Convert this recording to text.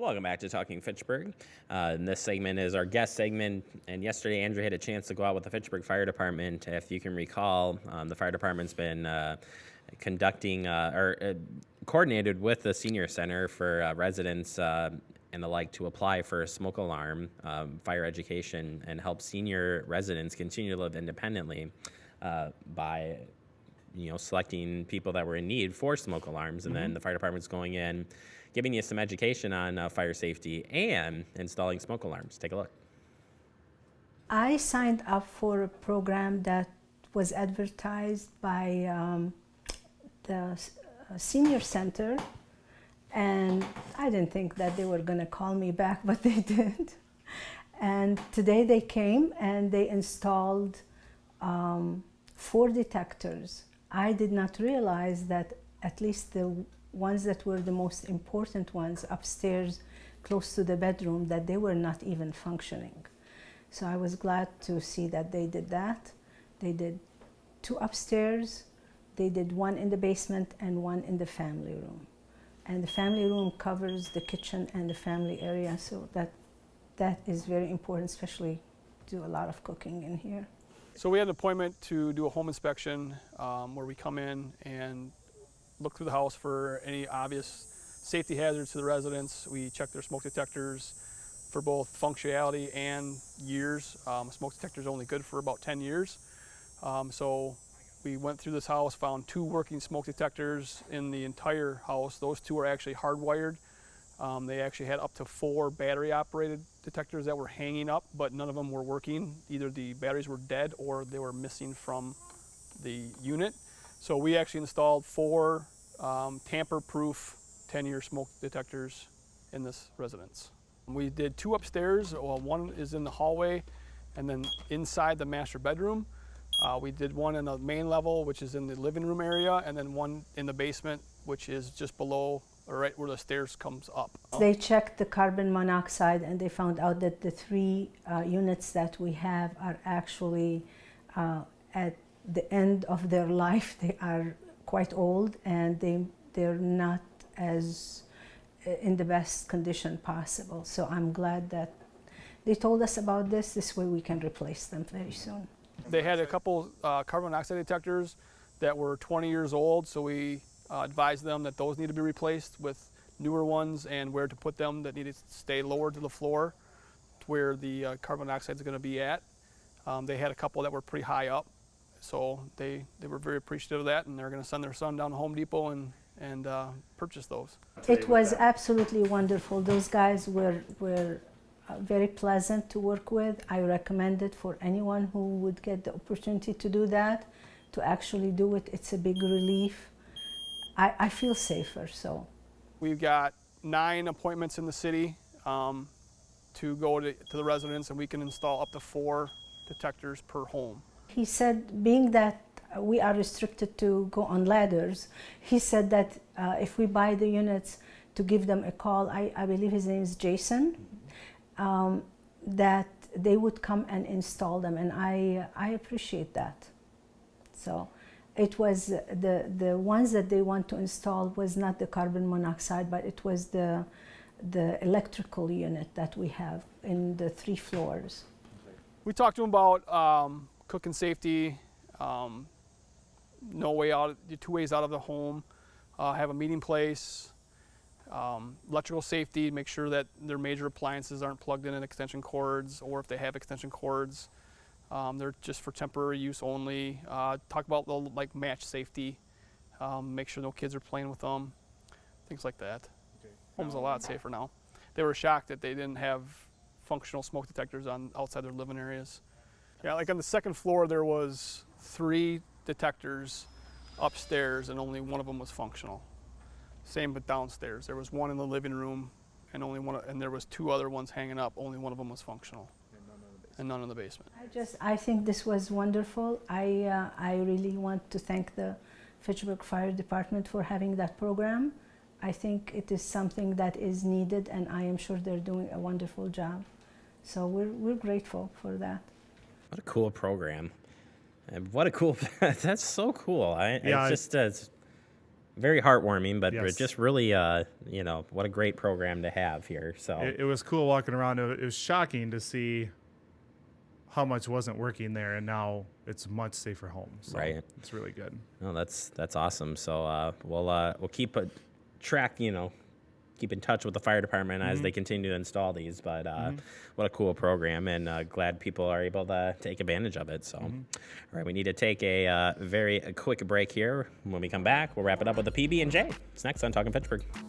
Welcome back to Talking Fitchburg. And this segment is our guest segment. And yesterday, Andrew had a chance to go out with the Fitchburg Fire Department. If you can recall, the fire department's been conducting or coordinated with the Senior Center for residents and the like to apply for a smoke alarm, fire education, and help senior residents continue to live independently by selecting people that were in need for smoke alarms. And then the fire department's going in, giving you some education on fire safety and installing smoke alarms. Take a look. I signed up for a program that was advertised by the Senior Center, and I didn't think that they were going to call me back, but they did. And today they came and they installed 4 detectors. I did not realize that at least the ones that were the most important ones upstairs close to the bedroom, that they were not even functioning. So I was glad to see that they did that. They did 2 upstairs, they did 1 in the basement and 1 in the family room. And the family room covers the kitchen and the family area, so that is very important, especially do a lot of cooking in here. So we had an appointment to do a home inspection where we come in and look through the house for any obvious safety hazards to the residents. We check their smoke detectors for both functionality and years. Smoke detector is only good for about 10 years. So we went through this house, found 2 working smoke detectors in the entire house. Those 2 are actually hardwired. They actually had up to 4 battery operated detectors that were hanging up, but none of them were working. Either the batteries were dead or they were missing from the unit. So we actually installed 4 tamper-proof 10-year smoke detectors in this residence. We did 2 upstairs. One is in the hallway, and then inside the master bedroom. We did 1 in the main level, which is in the living room area, and then 1 in the basement, which is just below, or right where the stairs comes up. They checked the carbon monoxide and they found out that the 3 units that we have are actually at the end of their life. They are quite old and they're not as in the best condition possible. So I'm glad that they told us about this. This way we can replace them very soon. They had a couple carbon monoxide detectors that were 20 years old, so we advised them that those need to be replaced with newer ones and where to put them that needed to stay lower to the floor to where the carbon monoxide is going to be at. They had a couple that were pretty high up, so they were very appreciative of that, and they're going to send their son down to Home Depot and purchase those. It was absolutely wonderful. Those guys were very pleasant to work with. I recommend it for anyone who would get the opportunity to do that, to actually do it. It's a big relief. I feel safer, so. We've got 9 appointments in the city to go to the residents, and we can install up to 4 detectors per home. He said, being that we are restricted to go on ladders, he said that if we buy the units, to give them a call. I believe his name is Jason, that they would come and install them, and I appreciate that. So it was the ones that they want to install was not the carbon monoxide, but it was the electrical unit that we have in the 3 floors. We talked to them about cooking safety, no way out, 2 ways out of the home, have a meeting place, electrical safety, make sure that their major appliances aren't plugged in extension cords, or if they have extension cords, they're just for temporary use only. Talk about the match safety, make sure no kids are playing with them, things like that. Okay. Home's a lot safer now. They were shocked that they didn't have functional smoke detectors outside their living areas. Yeah, like on the 2nd floor there was 3 detectors upstairs and only 1 of them was functional. Same but downstairs. There was 1 in the living room and only 1, and there was 2 other ones hanging up. Only 1 of them was functional. And none in the basement. I think this was wonderful. I really want to thank the Fitchburg Fire Department for having that program. I think it is something that is needed, and I am sure they're doing a wonderful job. So we're grateful for that. What a cool program. And what a cool, that's so cool. Yeah, it's just, very heartwarming, but Yes. just really, what a great program to have here. So It was cool walking around. It was shocking to see how much wasn't working there, and now it's a much safer home. So Right. It's really good. no, that's awesome. So we'll keep a track, keep in touch with the fire department as they continue to install these. But what a cool program, and glad people are able to take advantage of it. So, all right, we need to take a quick break here. When we come back, we'll wrap it up with the PB&J. It's next on Talking Fitchburg.